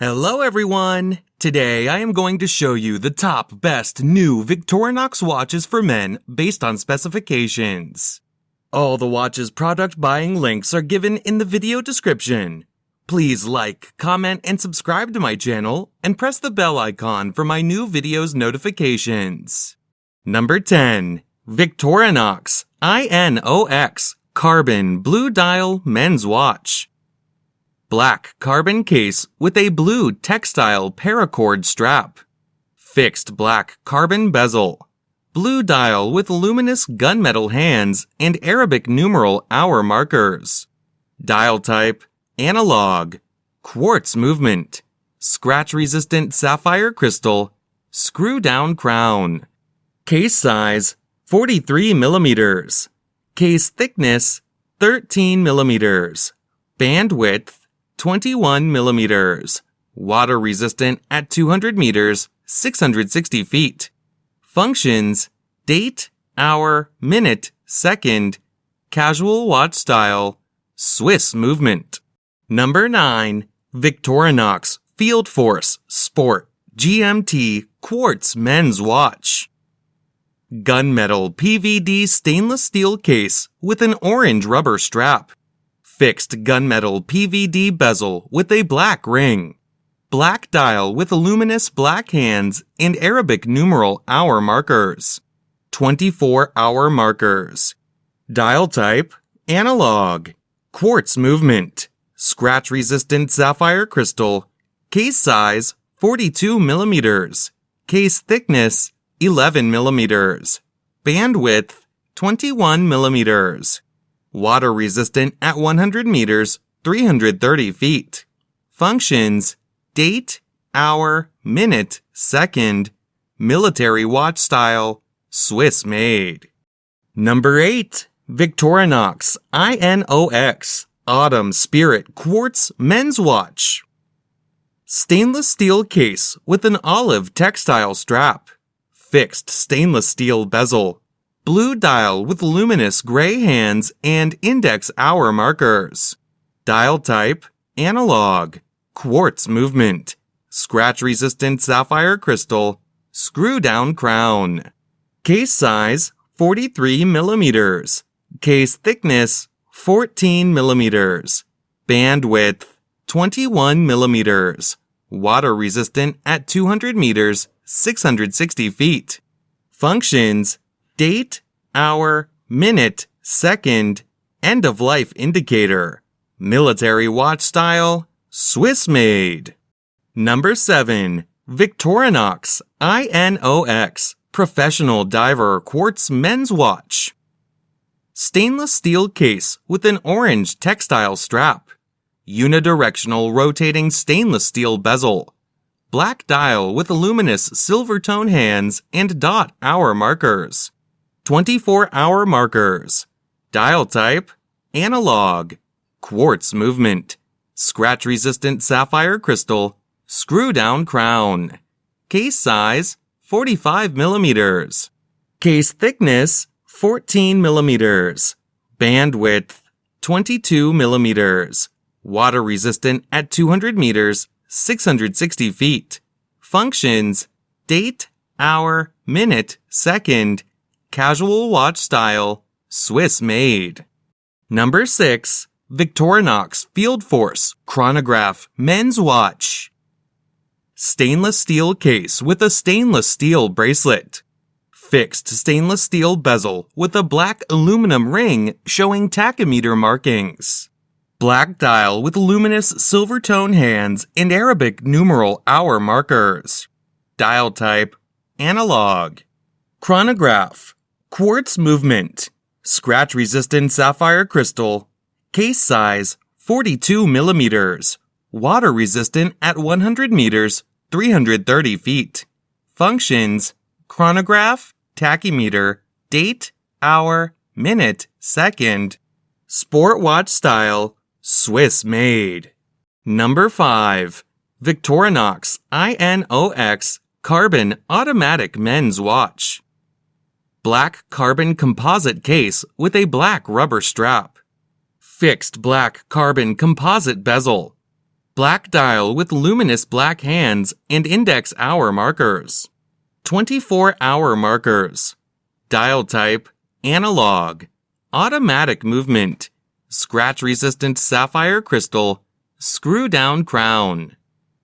Hello everyone! Today I am going to show you the top best new Victorinox watches for men based on specifications. All the watches product buying links are given in the video description. Please like, comment, and subscribe to my channel and press the bell icon for my new videos notifications. Number 10. Victorinox I.N.O.X. Carbon Blue Dial Men's Watch. Black carbon case with a blue textile paracord strap. Fixed black carbon bezel. Blue dial with luminous gunmetal hands and Arabic numeral hour markers. Dial type, analog. Quartz movement. Scratch-resistant sapphire crystal. Screw-down crown. Case size, 43 millimeters. Case thickness, 13 millimeters. Band width, 21 millimeters. Water resistant at 200 meters, 660 feet. Functions, date, hour, minute, second. Casual watch style, Swiss movement. Number 9. Victorinox FieldForce Sport GMT Quartz Men's Watch. Gunmetal PVD stainless steel case with an orange rubber strap. Fixed gunmetal PVD bezel with a black ring. Black dial with luminous black hands and Arabic numeral hour markers. 24-hour markers. Dial type, analog. Quartz movement. Scratch-resistant sapphire crystal. Case size, 42 millimeters. Case thickness, 11 millimeters. Band width, 21 millimeters. Water resistant at 100 meters, 330 feet. Functions, date, hour, minute, second. Military watch style, Swiss made. Number 8. Victorinox I.N.O.X. Autumn Spirit Quartz Men's Watch. Stainless steel case with an olive textile strap. Fixed stainless steel bezel. Blue dial with luminous gray hands and index hour markers. Dial type, analog. Quartz movement. Scratch-resistant sapphire crystal. Screw-down crown. Case size, 43 millimeters. Case thickness, 14 millimeters. Band width, 21 millimeters. Water resistant at 200 meters, 660 feet. Functions, date, hour, minute, second, end-of-life indicator. Military watch style, Swiss made. Number 7. Victorinox I.N.O.X. Professional Diver Quartz Men's Watch. Stainless steel case with an orange textile strap. Unidirectional rotating stainless steel bezel. Black dial with luminous silver tone hands and dot hour markers. 24-hour markers. Dial type, analog. Quartz movement. Scratch-resistant sapphire crystal. Screw-down crown. Case size, 45 millimeters. Case thickness, 14 millimeters. Band width, 22 millimeters. Water resistant at 200 meters, 660 feet. Functions, date, hour, minute, second. Casual watch style, Swiss made. Number 6. Victorinox FieldForce Chronograph Men's Watch. Stainless steel case with a stainless steel bracelet. Fixed stainless steel bezel with a black aluminum ring showing tachymeter markings. Black dial with luminous silver tone hands and Arabic numeral hour markers. Dial type, analog. Chronograph. Quartz movement. Scratch-resistant sapphire crystal. Case size, 42 millimeters. Water resistant at 100 meters, 330 feet. Functions, chronograph, tachymeter, date, hour, minute, second. Sport watch style, Swiss made. Number 5. Victorinox I.N.O.X. Carbon Automatic Men's Watch. Black carbon composite case with a black rubber strap. Fixed black carbon composite bezel. Black dial with luminous black hands and index hour markers. 24-hour markers. Dial type, analog. Automatic movement. Scratch-resistant sapphire crystal. Screw-down crown.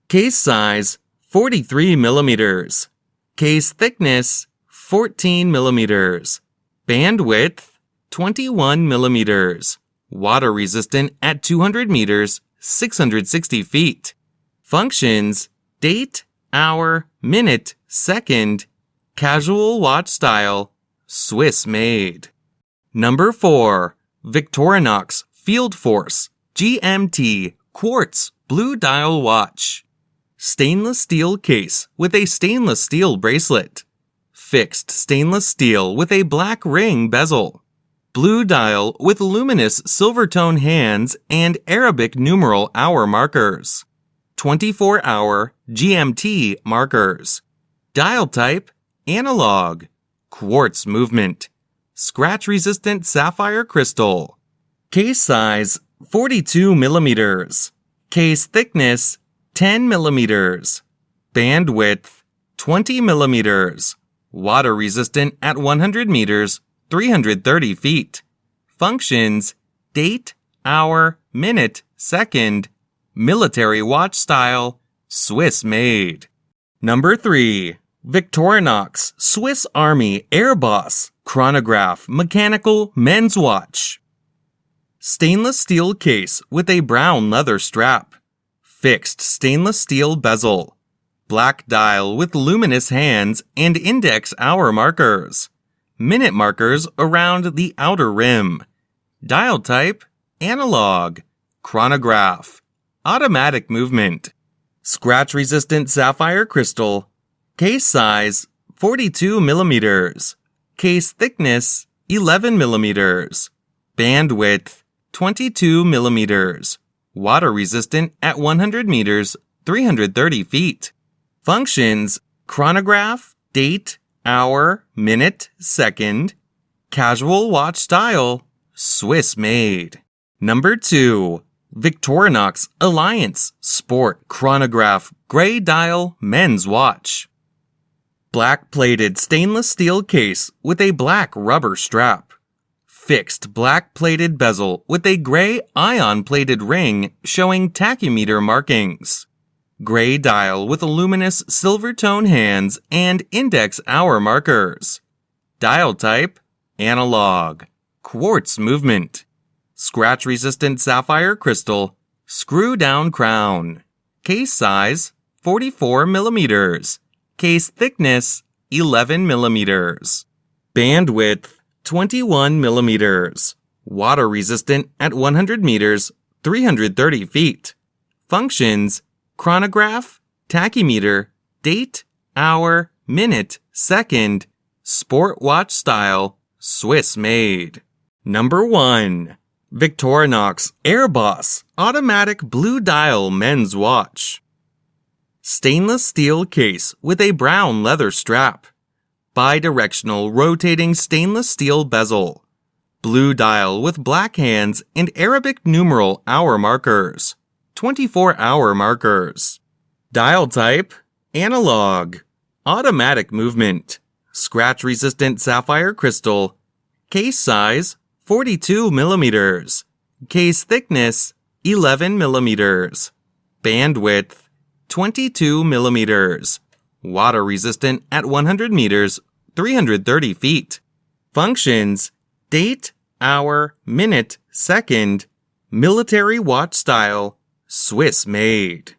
Case size, 43 millimeters. Case thickness, 14 millimeters. Bandwidth, 21 millimeters. Water resistant at 200 meters, 660 feet. Functions, date, hour, minute, second. Casual watch style, Swiss made. Number 4. Victorinox FieldForce GMT Quartz Blue Dial Watch. Stainless steel case with a stainless steel bracelet. Fixed stainless steel with a black ring bezel. Blue dial with luminous silver tone hands and Arabic numeral hour markers. 24-hour GMT markers. Dial type, analog. Quartz movement. Scratch-resistant sapphire crystal. Case size, 42 millimeters. Case thickness, 10 millimeters. Bandwidth, 20 millimeters. Water resistant at 100 meters, 330 feet. Functions, date, hour, minute, second. Military watch style, Swiss made. Number 3. Victorinox Swiss Army AirBoss Chronograph Mechanical Men's Watch. Stainless steel case with a brown leather strap. Fixed stainless steel bezel. Black dial with luminous hands and index hour markers. Minute markers around the outer rim. Dial type, analog. Chronograph. Automatic movement. Scratch-resistant sapphire crystal. Case size, 42 millimeters. Case thickness, 11 millimeters. Bandwidth, 22 millimeters. Water resistant at 100 meters, 330 feet. Functions, chronograph, date, hour, minute, second. Casual watch style, Swiss made. Number 2. Victorinox Alliance Sport Chronograph Gray Dial Men's Watch. Black-plated stainless steel case with a black rubber strap. Fixed black-plated bezel with a gray ion-plated ring showing tachymeter markings. Gray dial with luminous silver tone hands and index hour markers. Dial type, analog. Quartz movement. Scratch-resistant sapphire crystal. Screw-down crown. Case size, 44 millimeters. Case thickness, 11 millimeters. Bandwidth, 21 millimeters. Water resistant at 100 meters, 330 feet. Functions, chronograph, tachymeter, date, hour, minute, second. Sport watch style, Swiss made. Number 1. Victorinox AirBoss Automatic Blue Dial Men's Watch. Stainless steel case with a brown leather strap. Bidirectional rotating stainless steel bezel. Blue dial with black hands and Arabic numeral hour markers. 24-hour markers. Dial type, analog. Automatic movement. Scratch-resistant sapphire crystal. Case size, 42 millimeters. Case thickness, 11 millimeters. Bandwidth, 22 millimeters. Water resistant at 100 meters, 330 feet. Functions, date, hour, minute, second. Military watch style, Swiss made.